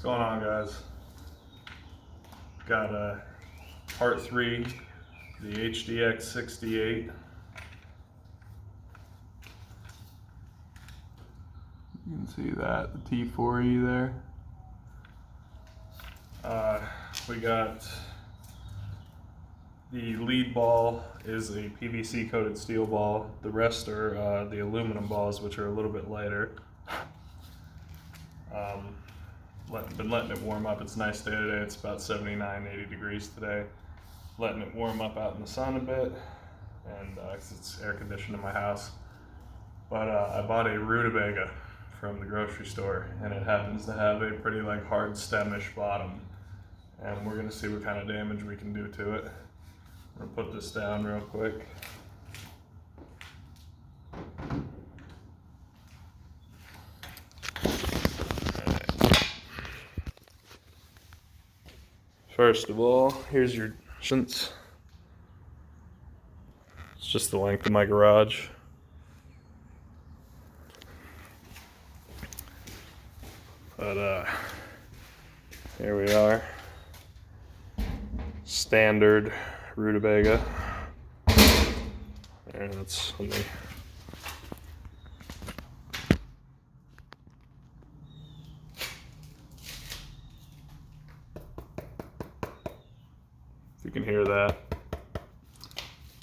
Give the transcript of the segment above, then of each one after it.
going on, guys? Got part 3, the HDX 68. You can see that, the T4E there. We got the lead ball is a PVC coated steel ball. The rest are the aluminum balls, which are a little bit lighter. Been letting it warm up. It's a nice day today. It's about 79, 80 degrees today. Letting it warm up out in the sun a bit, and 'cause it's air conditioned in my house. But I bought a Rutabaga from the grocery store, and it happens to have a pretty hard stemish bottom. And we're gonna see what kind of damage we can do to it. I'm gonna put this down real quick. First of all, here's your dimensions. It's just the length of my garage. But here we are. Standard Rutabaga. There, that's let me. If you can hear that.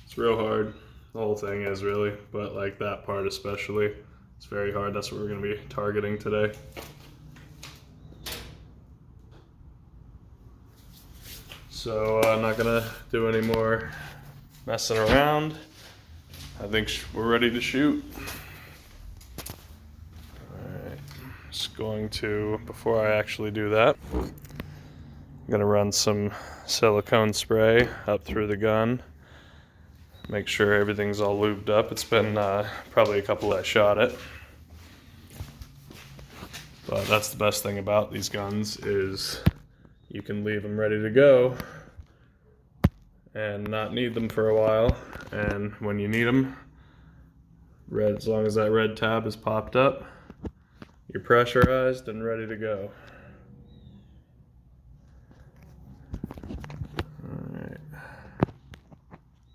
It's real hard. The whole thing is really, but that part especially. It's very hard. That's what we're gonna be targeting today. So I'm not gonna do any more messing around. I think we're ready to shoot. Alright, just going to, before I actually do that, I'm gonna run some silicone spray up through the gun. Make sure everything's all lubed up. It's been probably a couple I shot it. But that's the best thing about these guns is you can leave them ready to go and not need them for a while. And when you need them, as long as that red tab is popped up, you're pressurized and ready to go. Alright.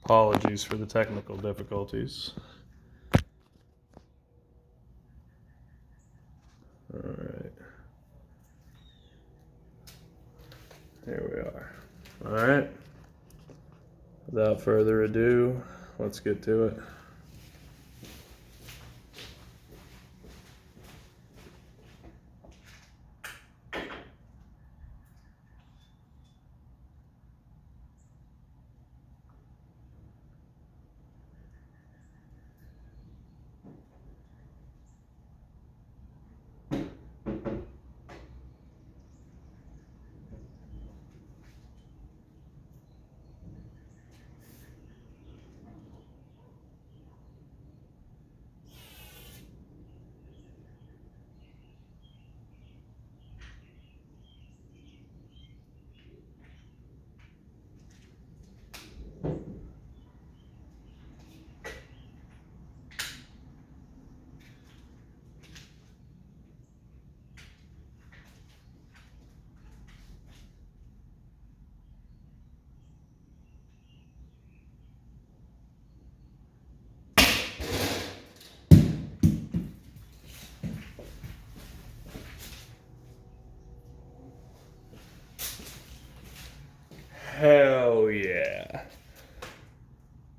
Apologies for the technical difficulties. Alright. Here we are. Alright. Without further ado, let's get to it. Hell yeah.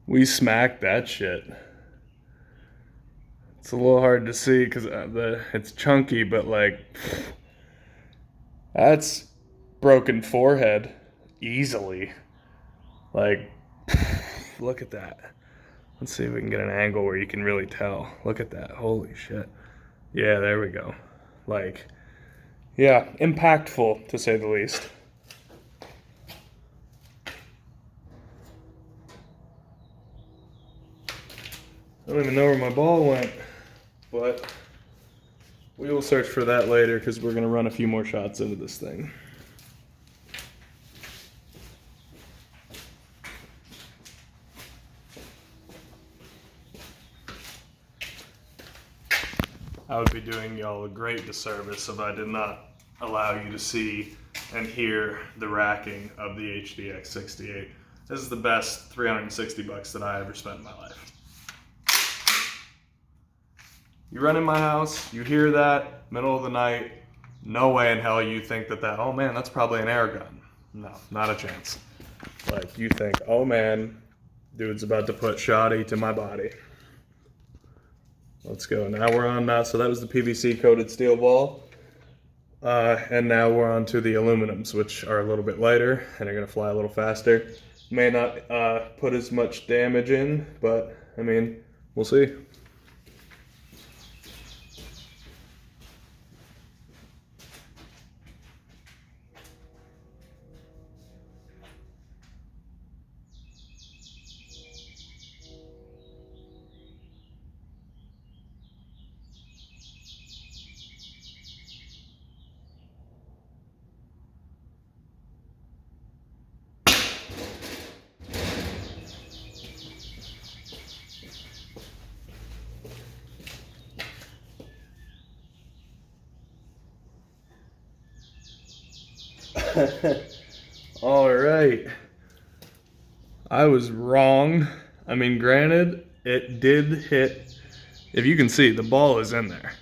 We smacked that shit. It's a little hard to see because it's chunky, but that's broken forehead easily. Look at that. Let's see if we can get an angle where you can really tell. Look at that. Holy shit. Yeah, there we go. Yeah, impactful to say the least. I don't even know where my ball went, but we will search for that later because we're going to run a few more shots into this thing. I would be doing y'all a great disservice if I did not allow you to see and hear the racking of the HDX 68. This is the best 360 bucks that I ever spent in my life. You run in my house, you hear that, middle of the night, no way in hell you think that, oh man, that's probably an air gun. No, not a chance. Like, you think, oh man, dude's about to put shoddy to my body. Let's go. Now we're on, so that was the PVC coated steel ball. And now we're on to the aluminums, which are a little bit lighter and are going to fly a little faster. May not put as much damage in, but I mean, we'll see. All right. I was wrong. I mean, granted, it did hit. If you can see, the ball is in there.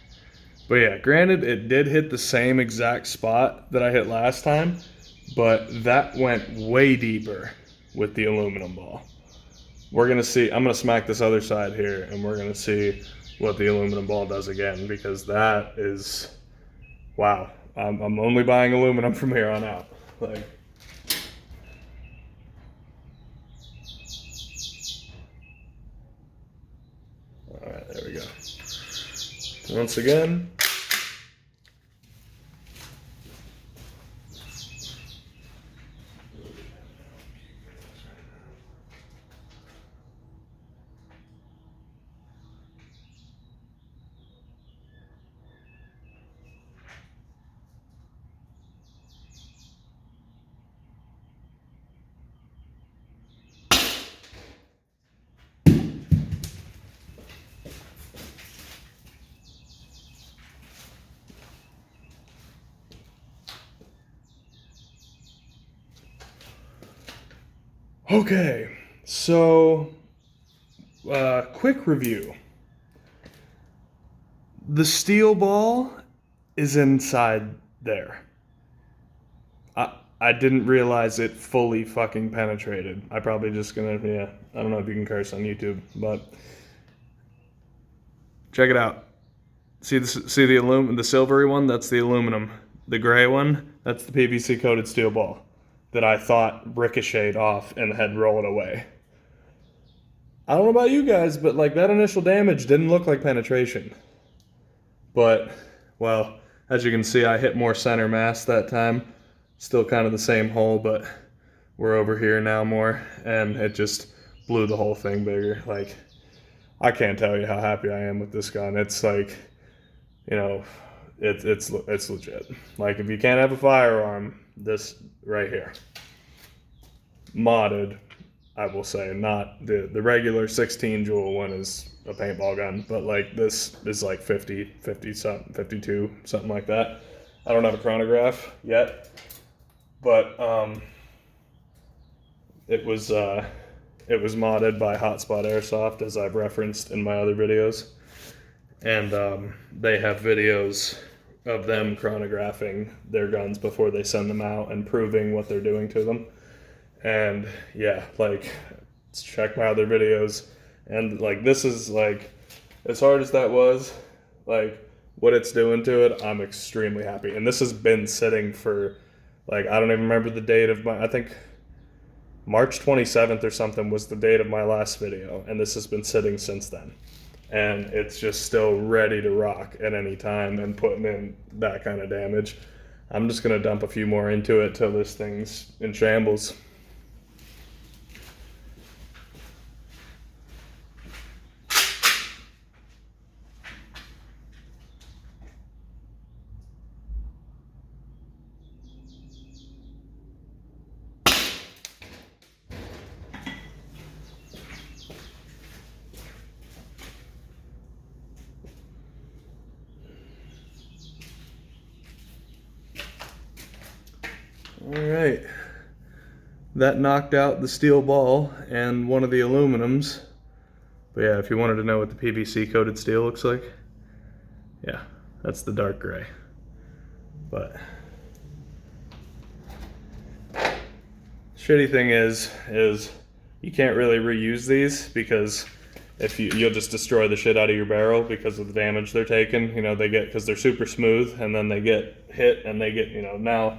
But yeah, granted, it did hit the same exact spot that I hit last time, but that went way deeper with the aluminum ball. We're going to see. I'm going to smack this other side here, and we're going to see what the aluminum ball does again, because that is, wow. I'm only buying aluminum from here on out. Like, all right, there we go. Once again. Okay, so quick review. The steel ball is inside there. I didn't realize it fully fucking penetrated. I probably just gonna, yeah, I don't know if you can curse on YouTube, but check it out. See the silvery one? That's the aluminum. The gray one, that's the PVC coated steel ball that I thought ricocheted off and had rolled away. I don't know about you guys, but like that initial damage didn't look like penetration. But, well, as you can see, I hit more center mass that time. Still kind of the same hole, but we're over here now more, and it just blew the whole thing bigger. Like, I can't tell you how happy I am with this gun. It's like, you know, it's legit. Like, if you can't have a firearm, this right here. Modded, I will say, not the regular 16 Joule one is a paintball gun, but like this is like 50 something, 52, something like that. I don't have a chronograph yet, but it was modded by Hotspot Airsoft, as I've referenced in my other videos, and they have videos of them chronographing their guns before they send them out and proving what they're doing to them. And yeah, like, check my other videos. And like, this is like, as hard as that was, like what it's doing to it, I'm extremely happy. And this has been sitting for, like, I don't even remember the date of I think March 27th or something was the date of my last video. And this has been sitting since then. And it's just still ready to rock at any time and putting in that kind of damage. I'm just going to dump a few more into it till this thing's in shambles. All right. That knocked out the steel ball and one of the aluminums. But yeah, if you wanted to know what the PVC coated steel looks like, yeah, that's the dark gray. But shitty thing is you can't really reuse these, because if you'll just destroy the shit out of your barrel because of the damage they're taking. You know, they get, because they're super smooth, and then they get hit and they get, you know, now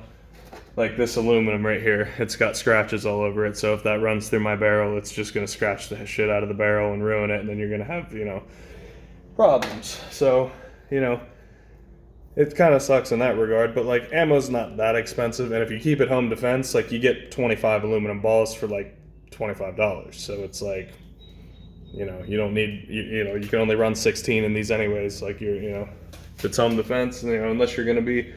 like this aluminum right here, it's got scratches all over it. So if that runs through my barrel, it's just going to scratch the shit out of the barrel and ruin it. And then you're going to have, you know, problems. So, you know, it kind of sucks in that regard, but like ammo's not that expensive. And if you keep it home defense, like you get 25 aluminum balls for like $25. So it's like, you know, you don't need, you know, you can only run 16 in these anyways. Like you're, you know, if it's home defense, you know, unless you're going to be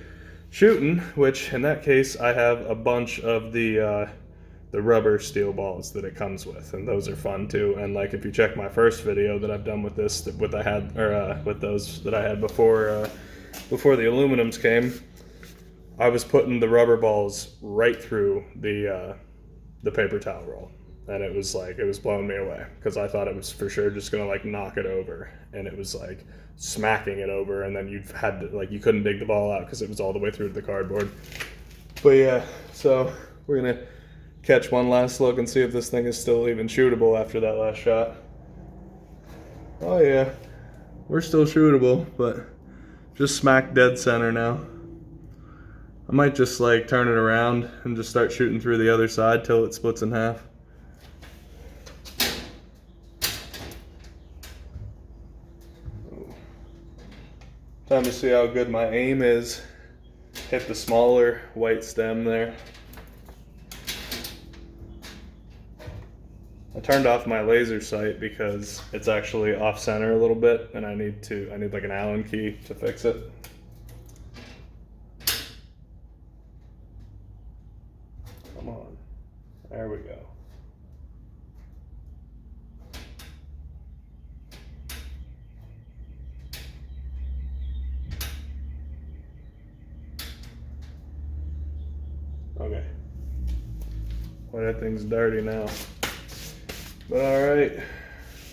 shooting, which in that case I have a bunch of the rubber steel balls that it comes with, and those are fun too. And like if you check my first video that I've done with this, with I had, or with those that I had before the aluminums came, I was putting the rubber balls right through the paper towel roll, and it was like, it was blowing me away, because I thought it was for sure just gonna like knock it over, and it was like smacking it over, and then you had to, like, you couldn't dig the ball out because it was all the way through to the cardboard. But yeah, so we're gonna catch one last look and see if this thing is still even shootable after that last shot. Oh yeah, we're still shootable, but just smack dead center now. I might just like turn it around and just start shooting through the other side till it splits in half. Time to see how good my aim is. Hit the smaller white stem there. I turned off my laser sight because it's actually off center a little bit, and I need like an Allen key to fix it. Come on. There we go. Okay. Well, that thing's dirty now. But alright,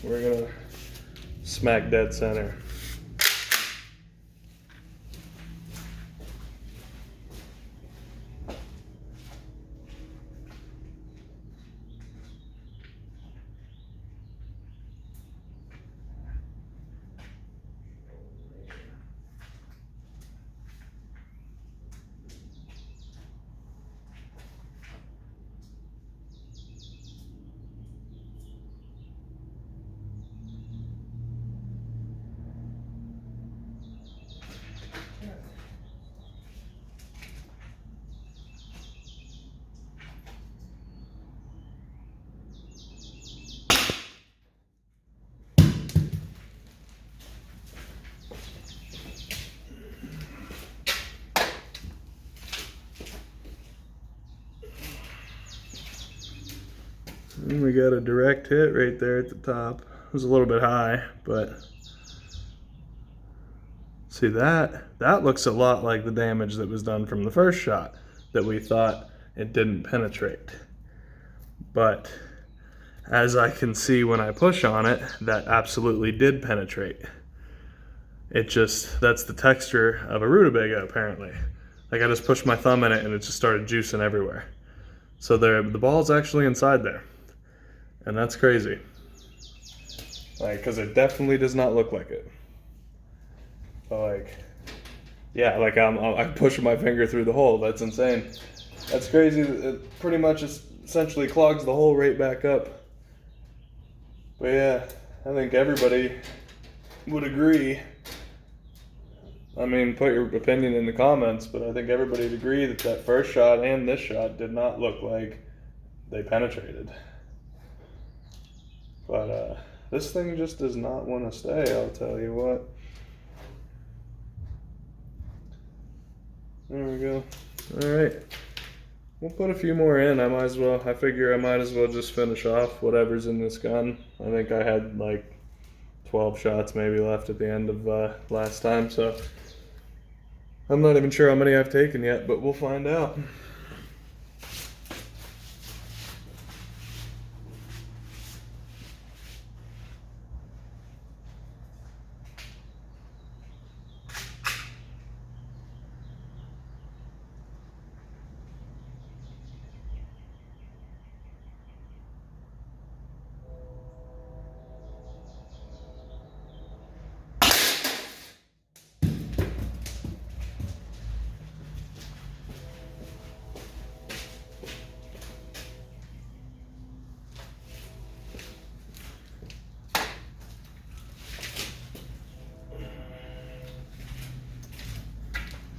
we're gonna smack dead center. And we got a direct hit right there at the top. It was a little bit high, but see that looks a lot like the damage that was done from the first shot that we thought it didn't penetrate. But as I can see when I push on it, that absolutely did penetrate. It just, that's the texture of a Rutabaga apparently. Like I just pushed my thumb in it and it just started juicing everywhere. So the ball's actually inside there. And that's crazy. Like, cause it definitely does not look like it. But like, yeah, like I'm pushing my finger through the hole. That's insane. That's crazy. It pretty much essentially clogs the hole right back up. But yeah, I think everybody would agree. I mean, put your opinion in the comments, but I think everybody would agree that that first shot and this shot did not look like they penetrated. But this thing just does not want to stay, I'll tell you what. There we go. Alright. We'll put a few more in. I figure I might as well just finish off whatever's in this gun. I think I had like 12 shots maybe left at the end of last time, so I'm not even sure how many I've taken yet, but we'll find out.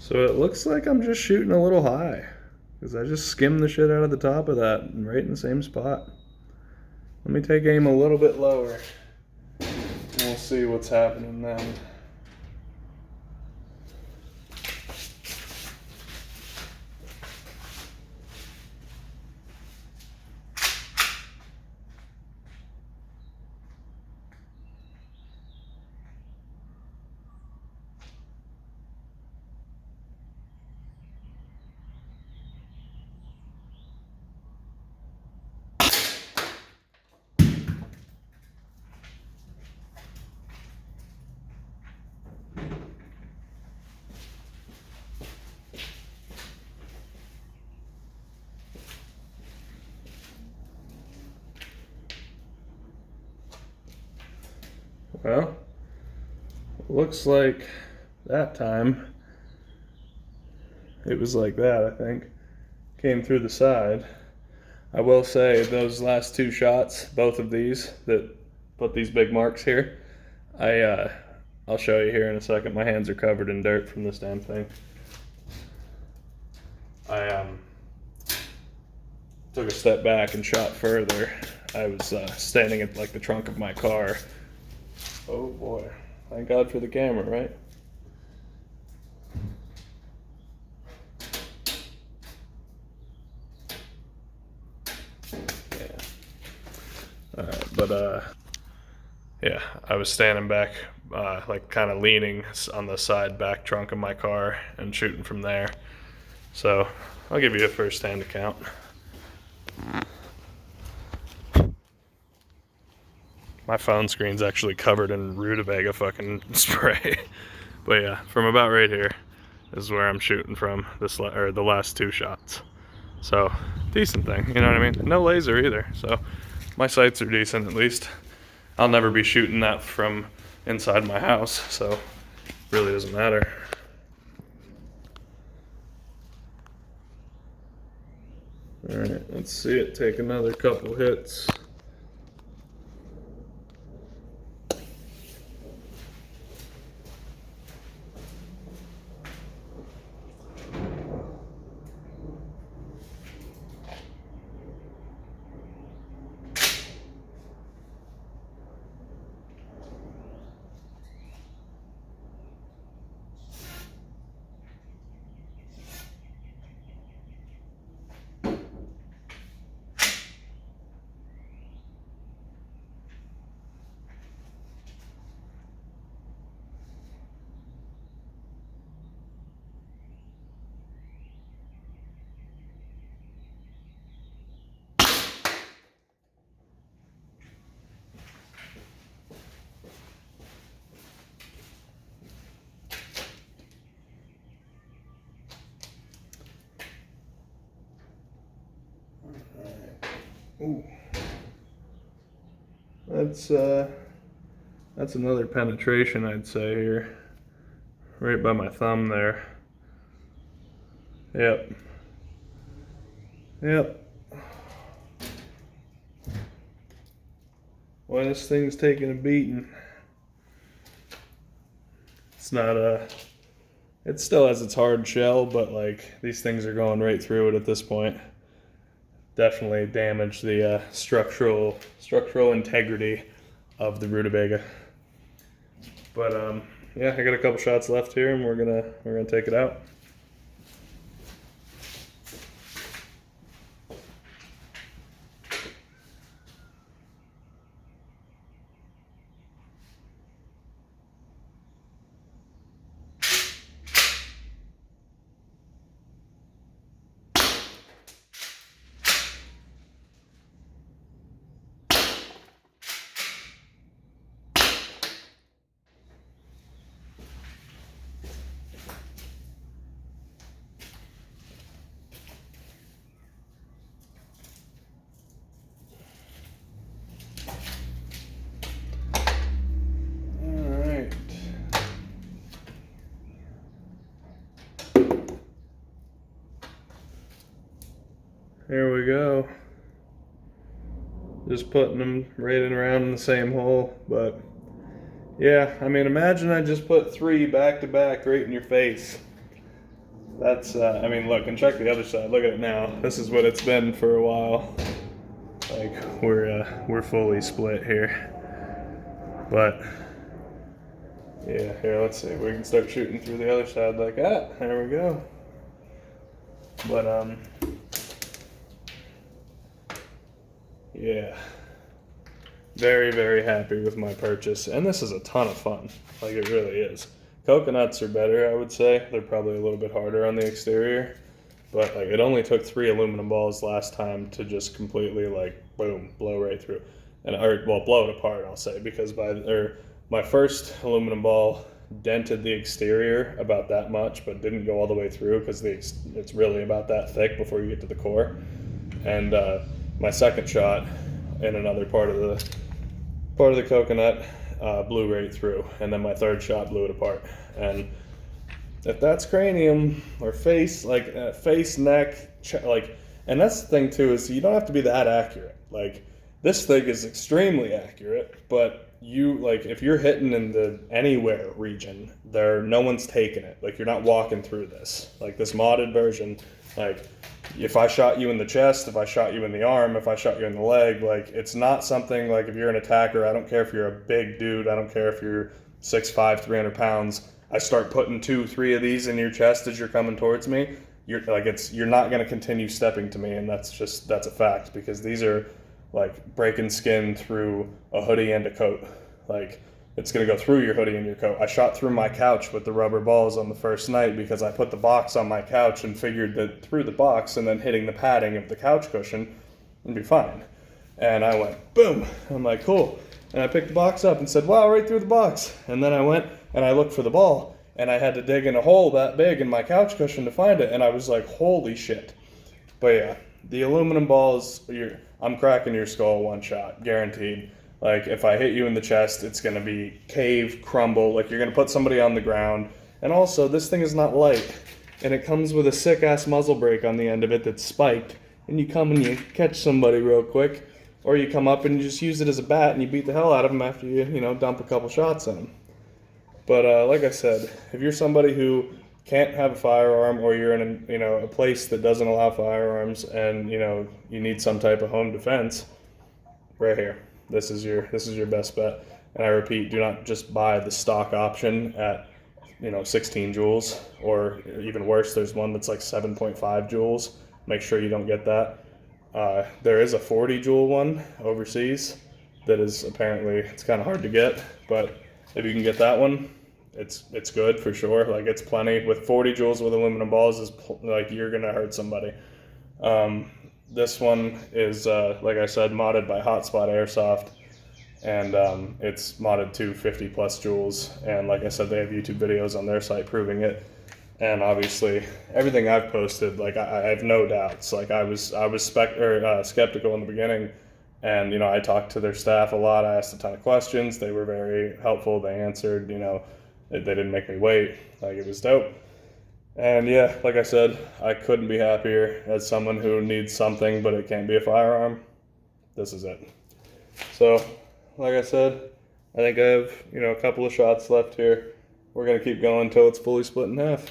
So it looks like I'm just shooting a little high, because I just skimmed the shit out of the top of that and right in the same spot. Let me take aim a little bit lower, and we'll see what's happening then. Well, looks like that time it was like that, I think. Came through the side. I will say those last two shots, both of these that put these big marks here, I'll show you here in a second. My hands are covered in dirt from this damn thing. I took a step back and shot further. I was standing at like the trunk of my car. Oh boy, thank God for the camera, right? Yeah. Alright, but yeah, I was standing back, like kind of leaning on the side back trunk of my car and shooting from there. So I'll give you a first-hand account. My phone screen's actually covered in Rutabaga fucking spray. But yeah, from about right here is where I'm shooting from the last two shots. So decent thing, you know what I mean? No laser either, so my sights are decent at least. I'll never be shooting that from inside my house, so it really doesn't matter. All right, let's see it take another couple hits. Ooh. That's another penetration, I'd say, here. Right by my thumb there. Yep. Yep. Well, this thing's taking a beating. It's not it still has its hard shell, but like these things are going right through it at this point. Definitely damaged the structural integrity of the Rutabaga. But yeah, I got a couple shots left here, and we're gonna take it out. Here we go. Just putting them right and around in the same hole, but yeah, I mean, imagine I just put 3 back to back right in your face. That's, I mean, look, and check the other side. Look at it now. This is what it's been for a while. Like, we're fully split here. But, yeah, here, let's see. We can start shooting through the other side like that. There we go. But, yeah. Very, very happy with my purchase. And this is a ton of fun. Like, it really is. Coconuts are better, I would say. They're probably a little bit harder on the exterior. But, like, it only took 3 aluminum balls last time to just completely, like, boom, blow right through. And, or, well, blow it apart, I'll say. Because my first aluminum ball dented the exterior about that much, but didn't go all the way through because it's really about that thick before you get to the core. And my second shot in another part of the coconut blew right through, and then my third shot blew it apart. And if that's cranium or face, like face, neck, like, and that's the thing too, is you don't have to be that accurate. Like, this thing is extremely accurate, but you, like, if you're hitting in the anywhere region, no one's taking it. Like, you're not walking through this. Like, this modded version, like, if I shot you in the chest, if I shot you in the arm, if I shot you in the leg, like, it's not something like, if you're an attacker, I don't care if you're a big dude, I don't care if you're 6'5", 300 pounds, I start putting 2, 3 of these in your chest as you're coming towards me, you're not going to continue stepping to me, and that's a fact, because these are like breaking skin through a hoodie and a coat. Like, it's going to go through your hoodie and your coat. I shot through my couch with the rubber balls on the first night because I put the box on my couch and figured that through the box and then hitting the padding of the couch cushion would be fine. And I went, boom. I'm like, cool. And I picked the box up and said, wow, right through the box. And then I went and I looked for the ball, and I had to dig in a hole that big in my couch cushion to find it. And I was like, holy shit. But yeah, the aluminum balls, I'm cracking your skull one shot, guaranteed. Like, if I hit you in the chest, it's going to be cave, crumble, like you're going to put somebody on the ground. And also, this thing is not light, and it comes with a sick-ass muzzle brake on the end of it that's spiked, and you come and you catch somebody real quick, or you come up and you just use it as a bat and you beat the hell out of them after you dump a couple shots in them. But like I said, if you're somebody who can't have a firearm, or you're in a place that doesn't allow firearms, and you need some type of home defense, right here. This is your best bet. And I repeat, do not just buy the stock option at 16 joules, or even worse, there's one that's like 7.5 joules. Make sure you don't get that. There is a 40 joule one overseas that is apparently, it's kind of hard to get, but if you can get that one, it's good for sure. Like, it's plenty. With 40 joules with aluminum balls, is like, you're gonna hurt somebody. This one is, like I said, modded by Hotspot Airsoft, and it's modded to 50 plus joules. And like I said, they have YouTube videos on their site proving it. And obviously, everything I've posted, like, I have no doubts. Like, I was skeptical in the beginning, and I talked to their staff a lot. I asked a ton of questions. They were very helpful. They answered. They didn't make me wait. Like, it was dope. And yeah, like I said, I couldn't be happier as someone who needs something, but it can't be a firearm. This is it. So, like I said, I think I have, a couple of shots left here. We're going to keep going until it's fully split in half.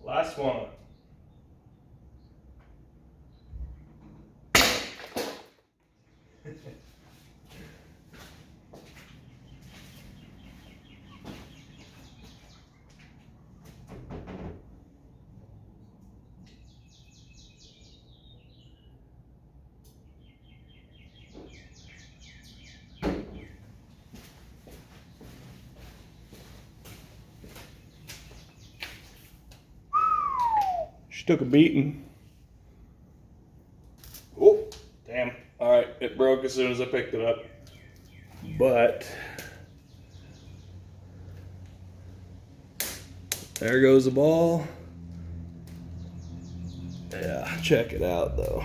Last one. She took a beating. Oh, damn. All right, it broke. broke as soon as I picked it up. But there goes the ball. Yeah, check it out though.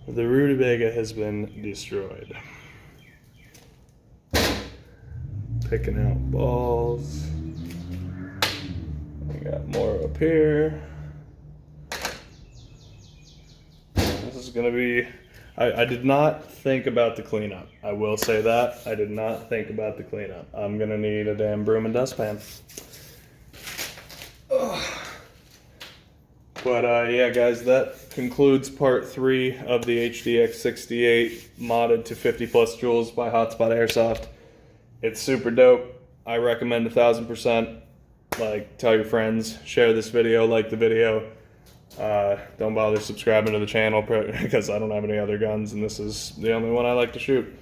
The Rutabaga has been destroyed. Picking out balls. We got more up here. This is gonna be, I did not think about the cleanup. I will say that. I did not think about the cleanup. I'm gonna need a damn broom and dustpan. But yeah, guys, that concludes part 3 of the HDX 68 modded to 50 plus joules by Hotspot Airsoft. It's super dope. I recommend 1000%. Like, tell your friends, share this video, like the video. Don't bother subscribing to the channel because I don't have any other guns and this is the only one I like to shoot.